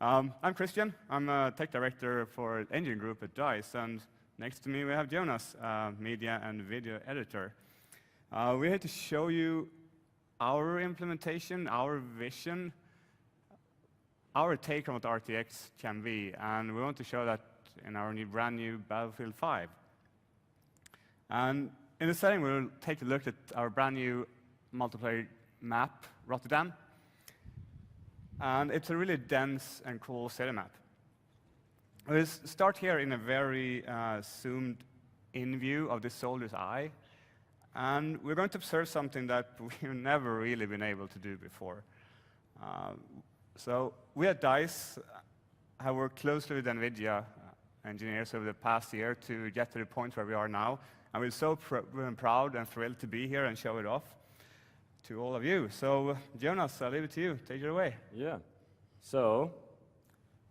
I'm Christian. I'm a tech director for engine group at DICE, and next to me we have Jonas, media and video editor. We're here to show you our implementation, our vision, our take on what RTX can be, and we want to show that in our brand new Battlefield 5. And in the setting, we'll take a look at our brand new multiplayer map, Rotterdam. And it's a really dense and cool city map. We'll start here in a very zoomed-in view of the soldier's eye. And we're going to observe something that we've never really been able to do before. So we at DICE have worked closely with Nvidia engineers over the past year to get to the point where we are now. And we're so proud and thrilled to be here and show it off to all of you. So, Jonas, I'll leave it to you. Take it away. Yeah. So,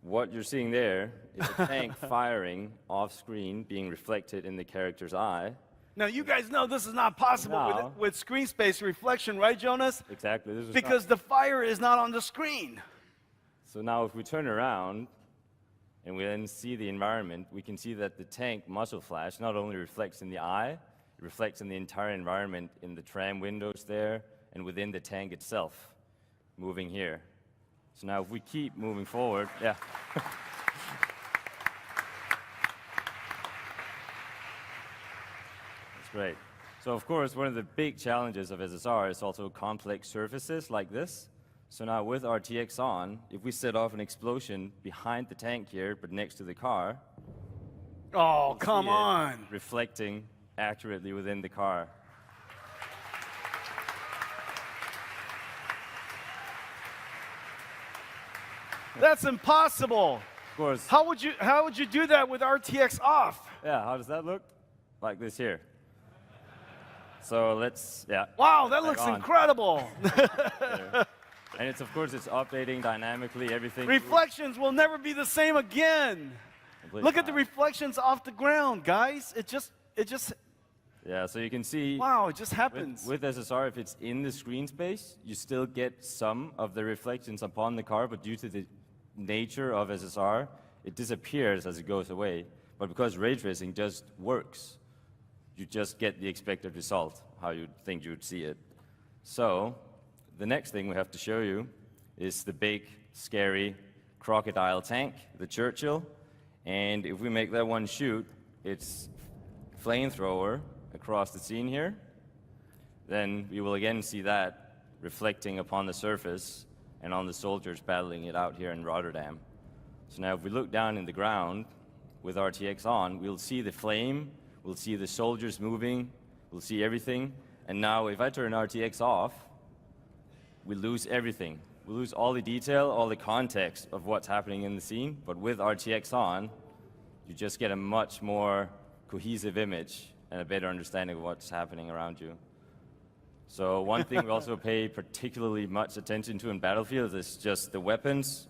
what you're seeing there is a tank firing off screen, being reflected in the character's eye. Now, you guys know this is not possible with screen space reflection, right, Jonas? Exactly. This is because the fire is not on the screen. So now if we turn around and we then see the environment, we can see that the tank muzzle flash not only reflects in the eye, it reflects in the entire environment in the tram windows there and within the tank itself, moving here. So now if we keep moving forward, yeah. Great. So of course, one of the big challenges of SSR is also complex surfaces like this. So now with RTX on, if we set off an explosion behind the tank here, but next to the car, oh, come on, reflecting accurately within the car. That's impossible. Of course. How would you do that with RTX off? Yeah, how does that look? Like this here. So let's, yeah. Wow, that looks incredible. And it's, of course, it's updating dynamically, everything. Reflections will never be the same again. Look at the reflections off the ground, guys. It just. Yeah, so you can see. Wow, it just happens. With SSR, if it's in the screen space, you still get some of the reflections upon the car, but due to the nature of SSR, it disappears as it goes away. But because ray tracing just works, you just get the expected result, how you'd think you'd see it. So, the next thing we have to show you is the big, scary crocodile tank, the Churchill. And if we make that one shoot, its flamethrower across the scene here, then we will again see that reflecting upon the surface and on the soldiers battling it out here in Rotterdam. So now if we look down in the ground with RTX on, we'll see the flame, we'll see the soldiers moving, we'll see everything. And now if I turn RTX off, we lose everything. We lose all the detail, all the context of what's happening in the scene. But with RTX on, you just get a much more cohesive image and a better understanding of what's happening around you. So one thing we also pay particularly much attention to in Battlefield is just the weapons,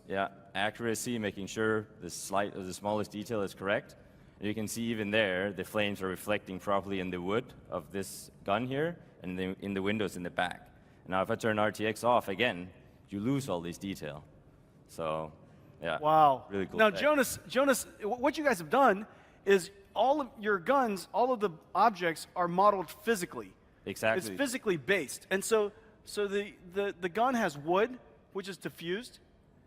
accuracy, making sure the smallest detail is correct. You can see even there, the flames are reflecting properly in the wood of this gun here and in the windows in the back. Now, if I turn RTX off again, you lose all this detail. So, yeah. Wow. Really cool. Now, tech. Jonas, what you guys have done is all of your guns, all of the objects are modeled physically. Exactly. It's physically based. And so the gun has wood, which is diffused.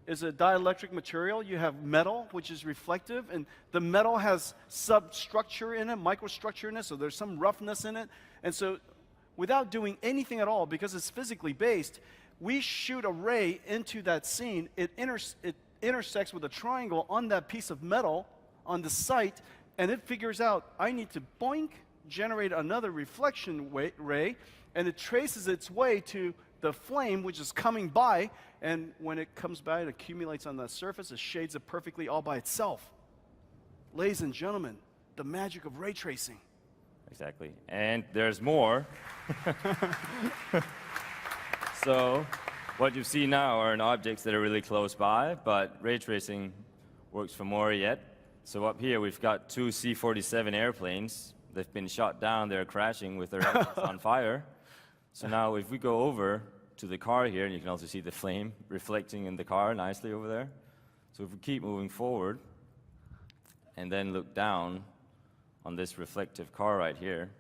Is a dielectric material. You have metal, which is reflective, and the metal has substructure in it, microstructure in it, so there's some roughness in it. And so without doing anything at all, because it's physically based, we shoot a ray into that scene. It intersects with a triangle on that piece of metal on the site, and it figures out, I need to boink, generate another reflection ray, and it traces its way to the flame, which is coming by, and when it comes by, it accumulates on the surface, it shades it perfectly all by itself. Ladies and gentlemen, the magic of ray tracing. Exactly. And there's more. So what you see now are objects that are really close by, but ray tracing works for more yet. So up here, we've got two C-47 airplanes. They've been shot down. They're crashing with their engines on fire. So now if we go over to the car here, and you can also see the flame reflecting in the car nicely over there. So if we keep moving forward and then look down on this reflective car right here,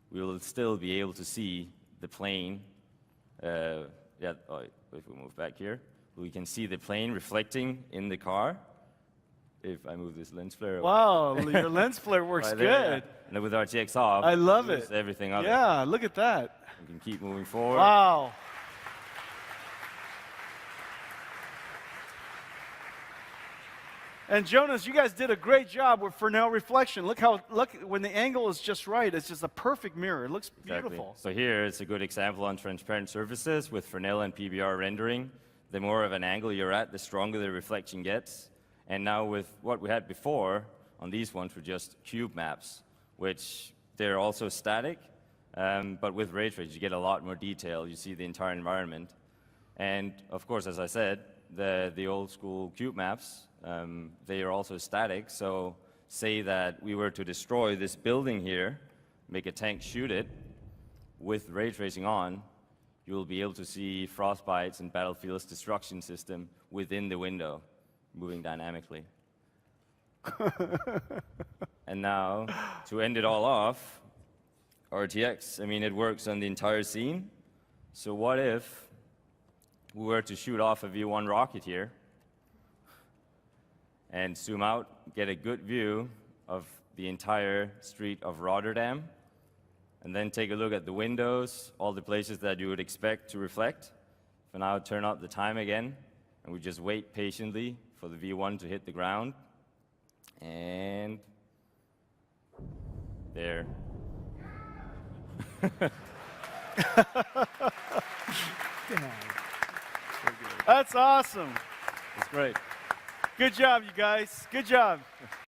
we will still be able to see the plane. If we move back here, we can see the plane reflecting in the car. If I move this lens flare. Wow, your lens flare works right good. there, yeah. And then with RTX off, I love lose it. everything of it. Yeah, look at that. We can keep moving forward. Wow. And Jonas, you guys did a great job with Fresnel reflection. Look when the angle is just right, it's just a perfect mirror. It looks beautiful. So here it's a good example on transparent surfaces with Fresnel and PBR rendering. The more of an angle you're at, the stronger the reflection gets. And now with what we had before, on these ones were just cube maps, which they're also static, but with ray trace you get a lot more detail. You see the entire environment. And of course, as I said, the old school cube maps, they are also static. So say that we were to destroy this building here, make a tank shoot it, with ray tracing on, you will be able to see frostbites and Battlefield's destruction system within the window, moving dynamically. And now, to end it all off, RTX, I mean, it works on the entire scene. So what if we were to shoot off a V1 rocket here and zoom out, get a good view of the entire street of Rotterdam, and then take a look at the windows, all the places that you would expect to reflect. For now, turn up the time again, and we just wait patiently for the V1 to hit the ground. And there. That's awesome. It's great. Good job, you guys. Good job.